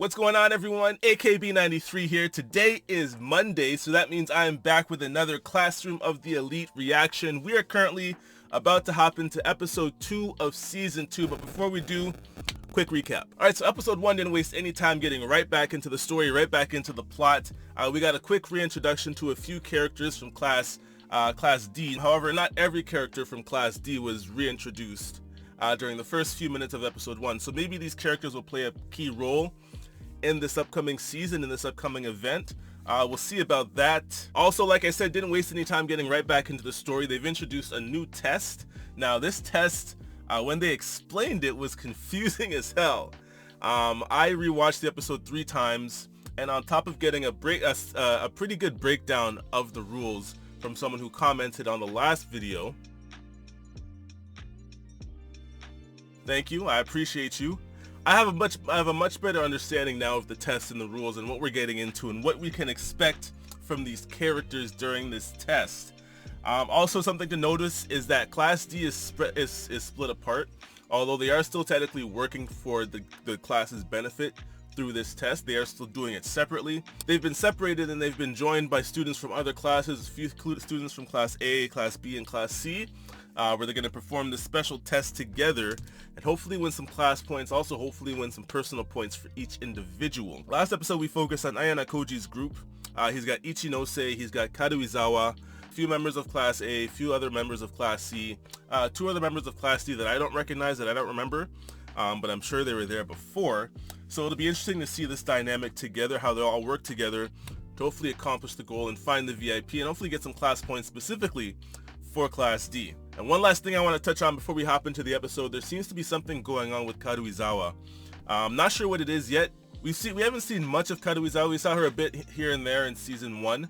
what's going on everyone? AKB93 here. Today is Monday, so that means I am back with another Classroom of the Elite reaction. We are currently about to hop into episode 2 of season 2, but before we do, quick recap. Alright, so episode 1 didn't waste any time getting right back into the story, right back into the plot. We got a quick reintroduction to a few characters from Class D. However, not every character from Class D was reintroduced during the first few minutes of episode 1. So maybe these characters will play a key role in this upcoming season, in this upcoming event. We'll see about that. Also, like I said, didn't waste any time getting right back into the story. They've introduced a new test. Now this test, when they explained it, was confusing as hell. I rewatched the episode 3 times, and on top of getting a pretty good breakdown of the rules from someone who commented on the last video, thank you, I appreciate you. I have a much better understanding now of the test and the rules and what we're getting into and what we can expect from these characters during this test. Also, something to notice is that Class D is split apart. Although they are still technically working for the class's benefit through this test, they are still doing it separately. They've been separated and they've been joined by students from other classes, a few students from Class A, Class B, and Class C, where they're going to perform this special test together and hopefully win some class points, also hopefully win some personal points for each individual. Last episode we focused on Ayanokoji's group. He's got Ichinose, he's got Karuizawa, a few members of Class A, a few other members of Class C, 2 other members of Class D that I don't recognize, that I don't remember, but I'm sure they were there before. So it'll be interesting to see this dynamic together, how they all work together to hopefully accomplish the goal and find the VIP and hopefully get some class points specifically for Class D. And one last thing I want to touch on before we hop into the episode, there seems to be something going on with Karuizawa. I'm not sure what it is yet. We haven't seen much of Karuizawa. We saw her a bit here and there in season 1.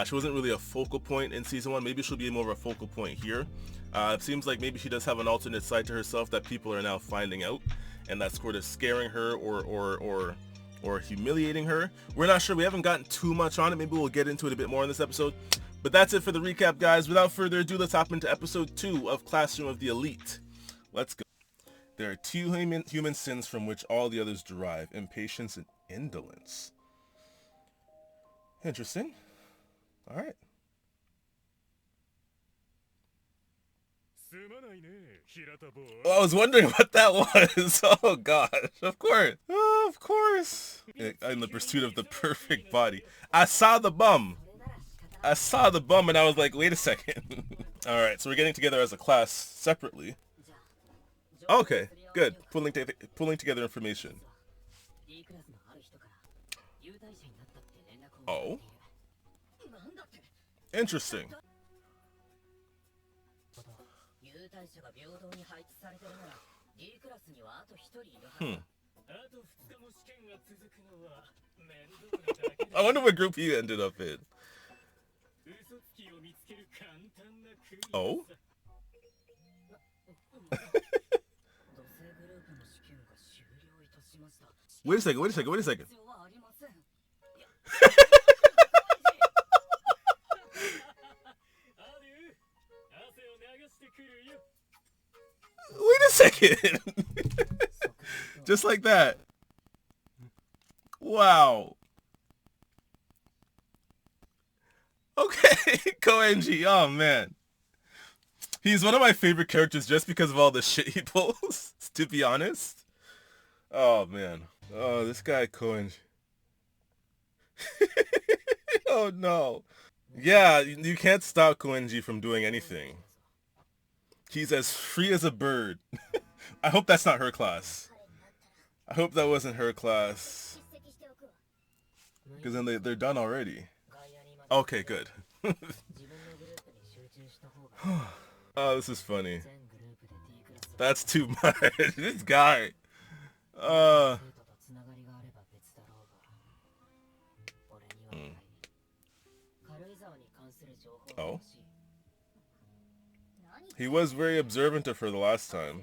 She wasn't really a focal point in season 1. Maybe she'll be more of a focal point here. It seems like maybe she does have an alternate side to herself that people are now finding out, and that's sort of scaring her or humiliating her. We're not sure. We haven't gotten too much on it. Maybe we'll get into it a bit more in this episode. But that's it for the recap, guys. Without further ado, let's hop into episode 2 of Classroom of the Elite. Let's go. There are 2 human sins from which all the others derive: impatience and indolence. Interesting. All right. Oh, I was wondering what that was. Oh gosh, of course. Oh, of course. In the pursuit of the perfect body. I saw the bum and I was like, wait a second. Alright, so we're getting together as a class separately. Okay, good. Pulling together information. Oh. Interesting. I wonder what group he ended up in. Oh? Wait a second. Wait a second. Just like that. Wow. Okay, Koenji, oh man. He's one of my favorite characters just because of all the shit he pulls, to be honest. Oh man. Oh, this guy Koenji. Oh no. Yeah, you can't stop Koenji from doing anything. He's as free as a bird. I hope that's not her class. I hope that wasn't her class. Because then they're done already. Okay, good. Oh, this is funny. That's too much. This guy. Oh. He was very observant of her the last time.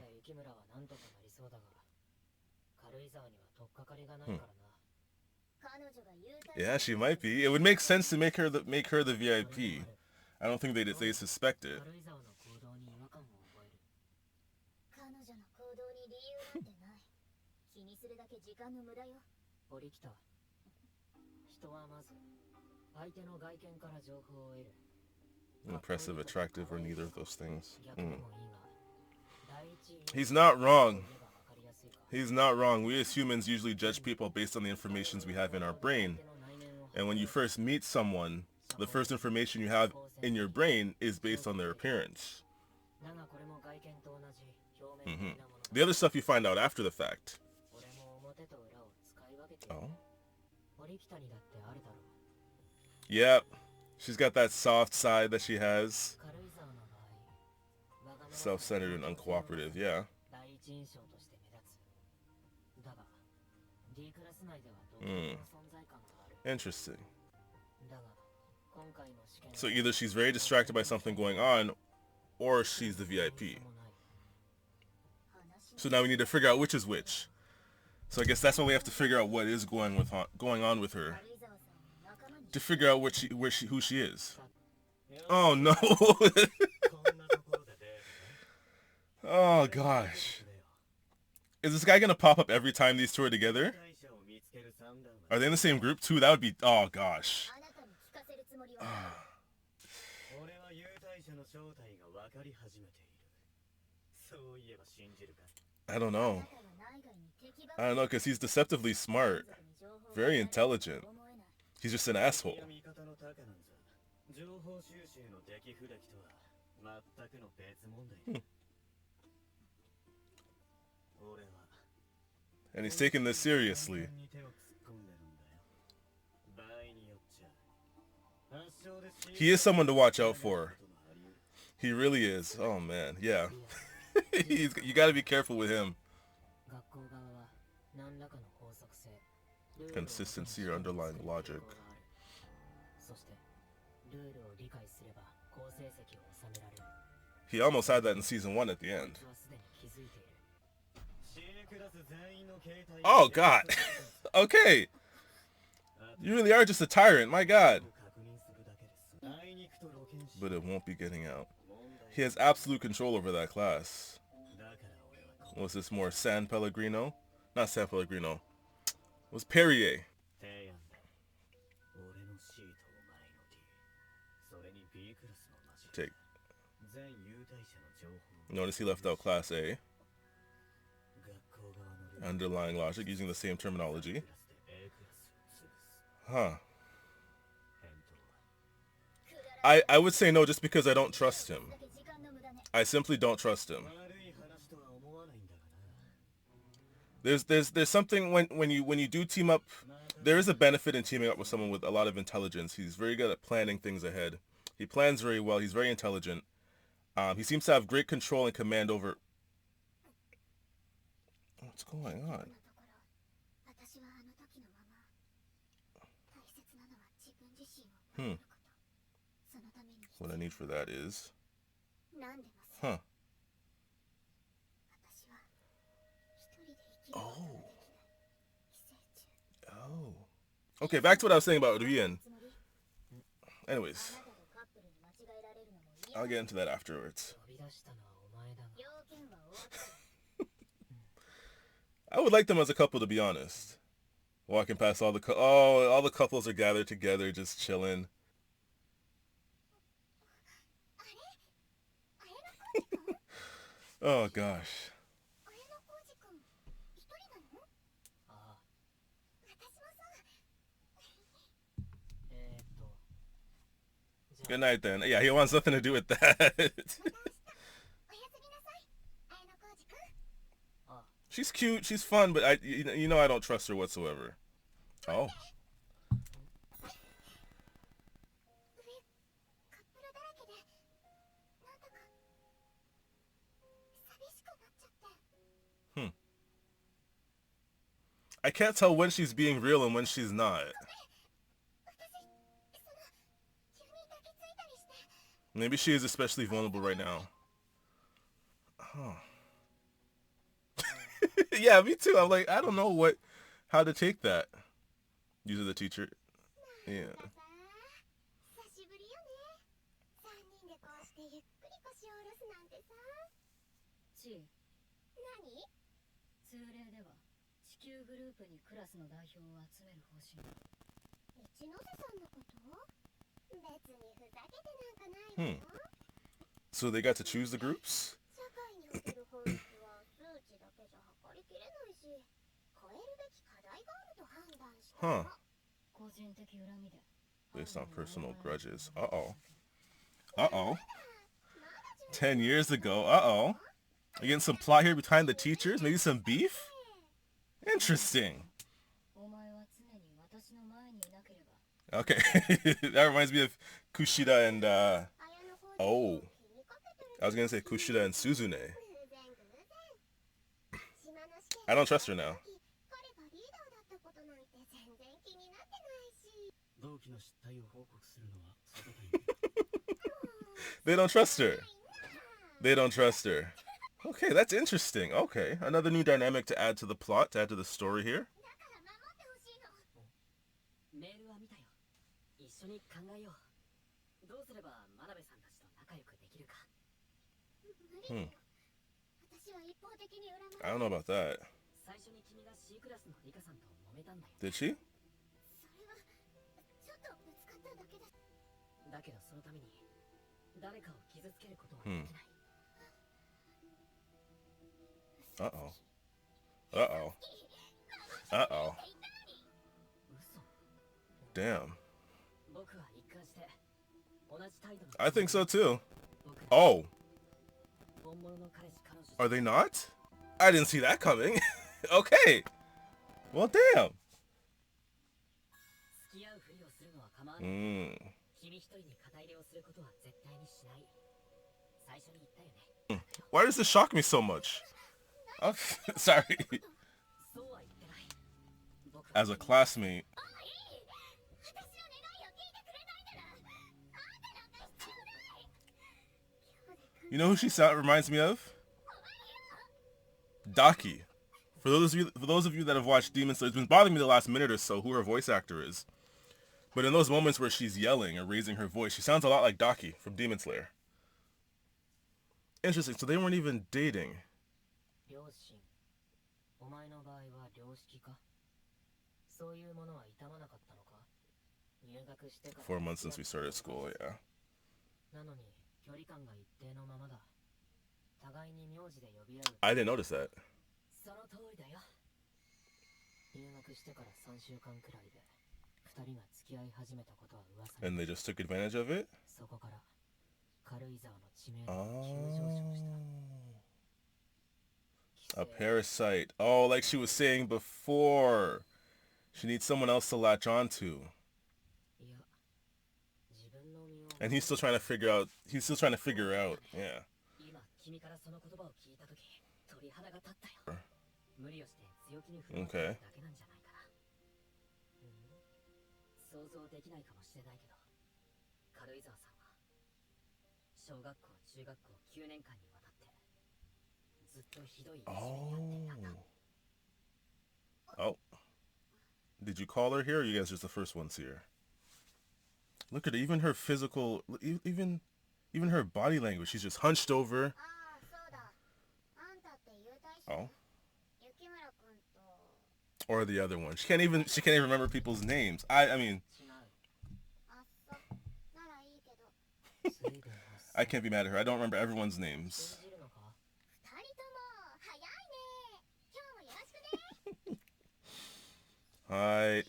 Yeah, she might be. It would make sense to make her the VIP. I don't think they suspect it. Impressive, attractive, or neither of those things. He's not wrong. He's not wrong. We as humans usually judge people based on the information we have in our brain. And when you first meet someone, the first information you have in your brain is based on their appearance. The other stuff you find out after the fact. Oh. Yep. She's got that soft side that she has. Self-centered and uncooperative, yeah. Interesting. So either she's very distracted by something going on, or she's the VIP. So now we need to figure out which is which. So I guess that's why we have to figure out what is going on with her, to figure out who she is. Oh no! Oh gosh. Is this guy gonna pop up every time these two are together? Are they in the same group too? That would be... oh gosh. I don't know. I don't know, because he's deceptively smart. Very intelligent. He's just an asshole. And he's taking this seriously. He is someone to watch out for. He really is. Oh man, yeah. You gotta be careful with him. Consistency or underlying logic. He almost had that in season 1 at the end. Oh god. Okay. You really are just a tyrant, my god. But it won't be getting out. He has absolute control over that class. Was this more San Pellegrino? Not San Pellegrino. It was Perrier. Take. Notice he left out Class A. Underlying logic, using the same terminology. Huh. I would say no just because I don't trust him. I simply don't trust him. There's something when you do team up, there is a benefit in teaming up with someone with a lot of intelligence. He's very good at planning things ahead. He plans very well. He's very intelligent. He seems to have great control and command over... What's going on? What I need for that is... Huh. Oh. Oh. Okay, back to what I was saying about Ryuen. Anyways. I'll get into that afterwards. I would like them as a couple, to be honest. Walking past all the all the couples are gathered together, just chilling. Oh gosh. Good night then. Yeah, he wants nothing to do with that. She's cute, she's fun, but you know I don't trust her whatsoever. Oh. I can't tell when she's being real and when she's not. Maybe she is especially vulnerable right now. Huh. Yeah, me too. I'm like, I don't know how to take that. Use the teacher. Yeah. So they got to choose the groups? Huh. Based on personal grudges. Uh-oh. Uh-oh. 10 years ago. Uh-oh. Again, some plot here behind the teachers? Maybe some beef? Interesting. Okay. That reminds me of Kushida and, oh. I was gonna say Kushida and Suzune. I don't trust her now. They don't trust her. They don't trust her. Okay, that's interesting. Okay, another new dynamic to add to the plot, to add to the story here. I don't know about that. Did she? Uh-oh. Uh-oh. Uh-oh. Damn. I think so too. Oh. Are they not? I didn't see that coming. Okay. Well, damn. Why does this shock me so much? Oh, sorry. As a classmate. You know who she reminds me of? Daki. For those of you that have watched Demon Slayer, it's been bothering me the last minute or so who her voice actor is. But in those moments where she's yelling or raising her voice, she sounds a lot like Daki from Demon Slayer. Interesting. So they weren't even dating. 4 months since we started school, yeah. I didn't notice that. And they just took advantage of it? Oh. A parasite. Oh, like she was saying before. She needs someone else to latch onto. And he's still trying to figure out. Yeah. Okay. Oh. Oh. Did you call her here, or you guys just the first ones here? Look at it, even her physical, even her body language. She's just hunched over. Oh. Or the other one. She can't even remember people's names. I mean, I can't be mad at her. I don't remember everyone's names. Hi.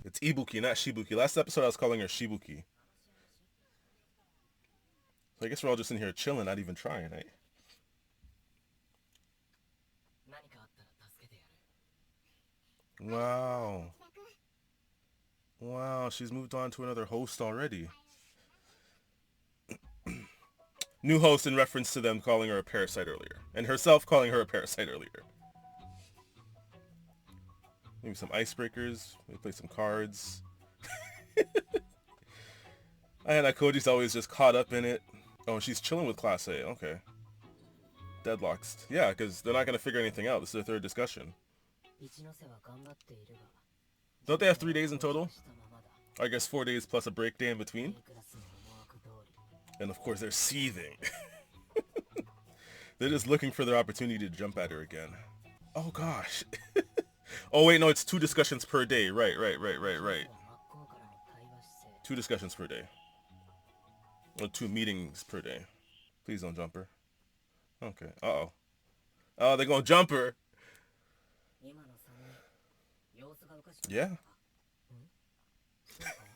It's Ibuki, not Shibuki. Last episode I was calling her Shibuki. So I guess we're all just in here chilling, not even trying, right? Wow. Wow, she's moved on to another host already. New host in reference to them calling her a parasite earlier. And herself calling her a parasite earlier. Maybe some icebreakers. Maybe play some cards. Ayanokoji's always just caught up in it. Oh, she's chilling with Class A. Okay. Deadlocked. Yeah, because they're not going to figure anything out. This is their third discussion. Don't they have 3 days in total? I guess 4 days plus a break day in between. And of course they're seething. They're just looking for their opportunity to jump at her again. Oh gosh. Oh wait, no, it's 2 discussions per day. Right. 2 discussions per day. Or 2 meetings per day. Please don't jump her. Okay. Uh-oh. Oh, they're gonna jump her. Yeah.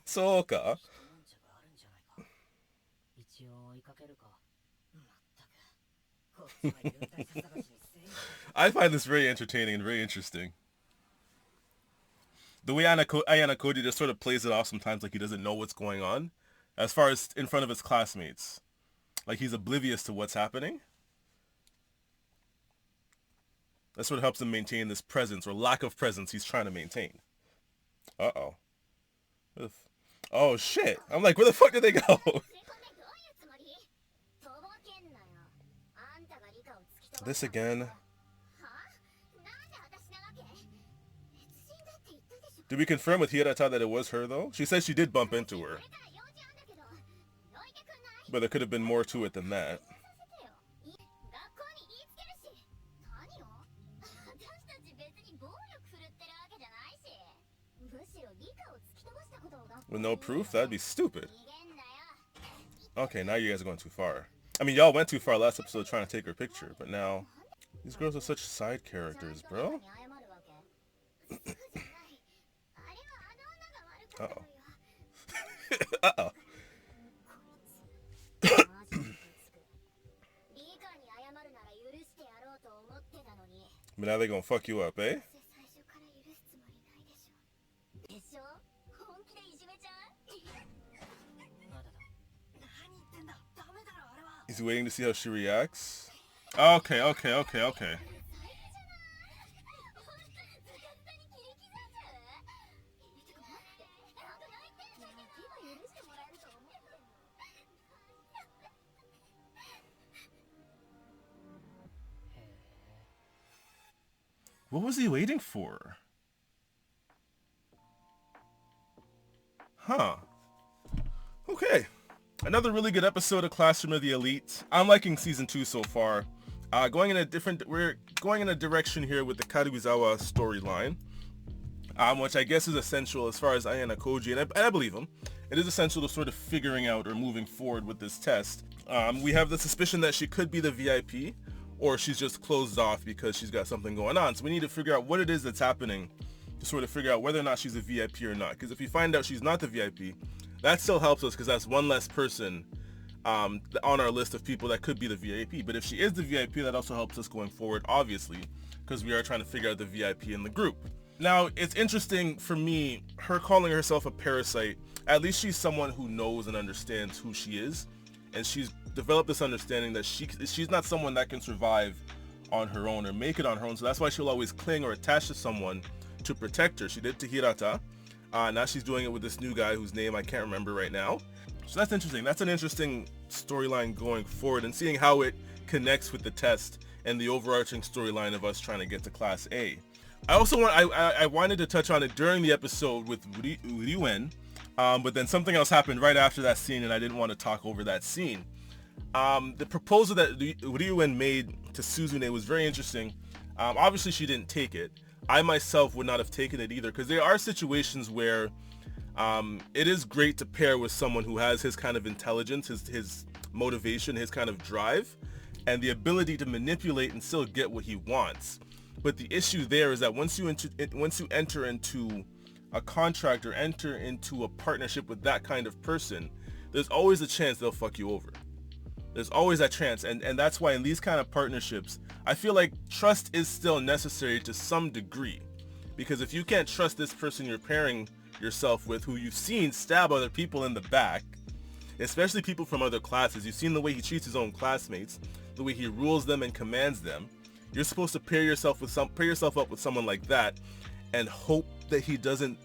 Soka. I find this very entertaining and very interesting. The way Ayanokoji just sort of plays it off sometimes like he doesn't know what's going on, as far as in front of his classmates. Like he's oblivious to what's happening. That's what helps him maintain this presence or lack of presence he's trying to maintain. Uh-oh. Oh, shit. I'm like, where the fuck did they go? This again. Did we confirm with Hirata that it was her, though? She said she did bump into her. But there could have been more to it than that. With no proof? That'd be stupid. Okay, now you guys are going too far. I mean, y'all went too far last episode trying to take her picture, but now... These girls are such side characters, bro. Uh-oh. Uh-oh. But now they're gonna fuck you up, eh? He's waiting to see how she reacts. Okay. What was he waiting for? Huh. Okay. Another really good episode of Classroom of the Elite. I'm liking season 2 so far. We're going in a direction here with the Karuizawa storyline, which I guess is essential as far as Ayanokoji, and I believe him. It is essential to sort of figuring out or moving forward with this test. We have the suspicion that she could be the VIP, or she's just closed off because she's got something going on. So we need to figure out what it is that's happening to sort of figure out whether or not she's a VIP or not. Because if we find out she's not the VIP, that still helps us because that's one less person on our list of people that could be the VIP. But if she is the VIP, that also helps us going forward, obviously, because we are trying to figure out the VIP in the group. Now, it's interesting for me, her calling herself a parasite. At least she's someone who knows and understands who she is. And she's developed this understanding that she's not someone that can survive on her own or make it on her own. So that's why she'll always cling or attach to someone to protect her. She did to Hirata. Now she's doing it with this new guy whose name I can't remember right now. So that's interesting. That's an interesting storyline going forward and seeing how it connects with the test and the overarching storyline of us trying to get to Class A. I wanted to touch on it during the episode with Ryuen, but then something else happened right after that scene and I didn't want to talk over that scene. The proposal that Ryuen made to Suzune was very interesting. Obviously she didn't take it. I myself would not have taken it either, because there are situations where it is great to pair with someone who has his kind of intelligence, his motivation, his kind of drive, and the ability to manipulate and still get what he wants. But the issue there is that once you enter into a contract or enter into a partnership with that kind of person, there's always a chance they'll fuck you over. There's always that chance, and that's why in these kind of partnerships, I feel like trust is still necessary to some degree. Because if you can't trust this person you're pairing yourself with, who you've seen stab other people in the back, especially people from other classes, you've seen the way he treats his own classmates, the way he rules them and commands them, you're supposed to pair yourself up with someone like that and hope that he doesn't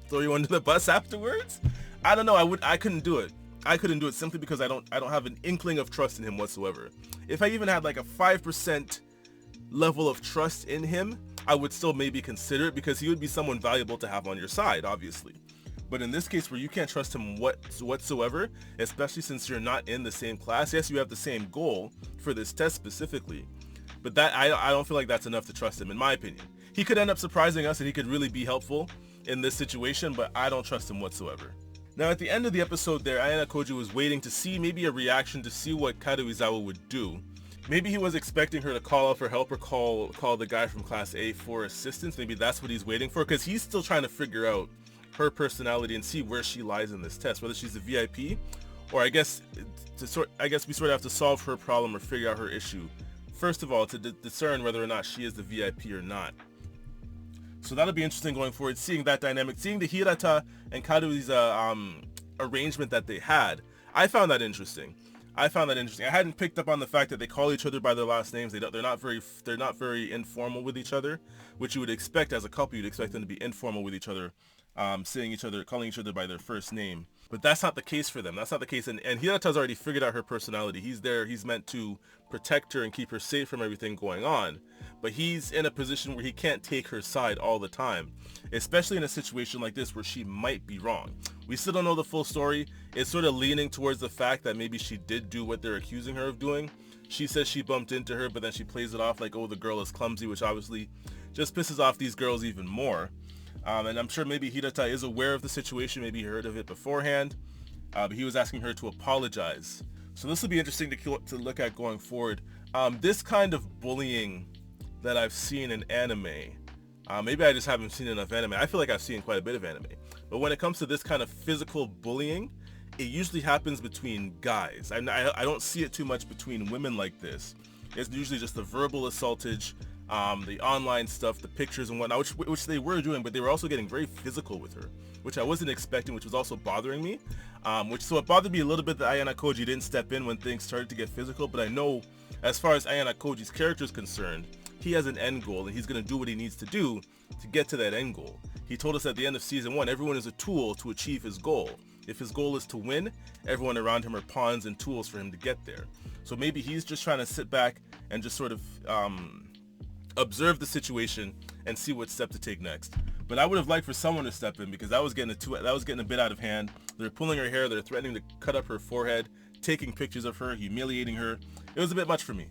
throw you under the bus afterwards. I don't know, I couldn't do it. I couldn't do it simply because I don't have an inkling of trust in him whatsoever. If I even had like a 5% level of trust in him, I would still maybe consider it, because he would be someone valuable to have on your side, obviously. But in this case where you can't trust him whatsoever, especially since you're not in the same class, yes, you have the same goal for this test specifically, but that I don't feel like that's enough to trust him, in my opinion. He could end up surprising us and he could really be helpful in this situation, but I don't trust him whatsoever. Now at the end of the episode there, Ayanokoji was waiting to see maybe a reaction to see what Karuizawa would do. Maybe he was expecting her to call out for help or call the guy from Class A for assistance. Maybe that's what he's waiting for, because he's still trying to figure out her personality and see where she lies in this test, whether she's a VIP, or I guess we sort of have to solve her problem or figure out her issue first of all to discern whether or not she is the VIP or not. So that'll be interesting going forward, seeing that dynamic, seeing the Hirata and Karuizawa arrangement that they had. I found that interesting. I hadn't picked up on the fact that they call each other by their last names. They're not very informal with each other, which you would expect as a couple. You'd expect them to be informal with each other, calling each other by their first name. But that's not the case for them. That's not the case. And Hirata's already figured out her personality. He's there. He's meant to protect her and keep her safe from everything going on. But he's in a position where he can't take her side all the time, especially in a situation like this where she might be wrong. We still don't know the full story. It's sort of leaning towards the fact that maybe she did do what they're accusing her of doing. She says she bumped into her, but then she plays it off like, oh, the girl is clumsy, which obviously just pisses off these girls even more. And I'm sure maybe Hirata is aware of the situation. Maybe he heard of it beforehand. But he was asking her to apologize. So this will be interesting to look at going forward. This kind of bullying that I've seen in anime, maybe I just haven't seen enough anime. I feel like I've seen quite a bit of anime. But when it comes to this kind of physical bullying, it usually happens between guys. I don't see it too much between women like this. It's usually just the verbal assaultage, the online stuff, the pictures and whatnot, which they were doing, but they were also getting very physical with her, which I wasn't expecting, which was also bothering me. So it bothered me a little bit that Ayanokoji didn't step in when things started to get physical, but I know as far as Ayanokoji's character is concerned, he has an end goal and he's going to do what he needs to do to get to that end goal. He told us at the end of season 1, everyone is a tool to achieve his goal. If his goal is to win, everyone around him are pawns and tools for him to get there. So maybe he's just trying to sit back and just sort of observe the situation and see what step to take next. But I would have liked for someone to step in, because that was getting a bit out of hand. They're pulling her hair, they're threatening to cut up her forehead, taking pictures of her, humiliating her. It was a bit much for me.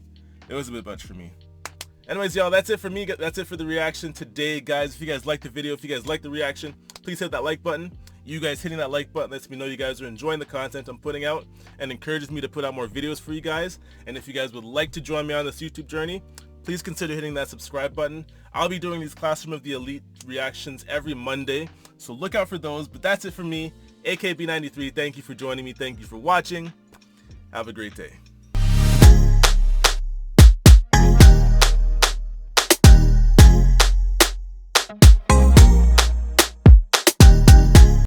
Anyways, y'all, that's it for me. That's it for the reaction today, guys. If you guys liked the video, if you guys liked the reaction, please hit that like button. You guys hitting that like button lets me know you guys are enjoying the content I'm putting out and encourages me to put out more videos for you guys. And if you guys would like to join me on this YouTube journey, please consider hitting that subscribe button. I'll be doing these Classroom of the Elite reactions every Monday, so look out for those. But that's it for me, AKB93. Thank you for joining me. Thank you for watching. Have a great day.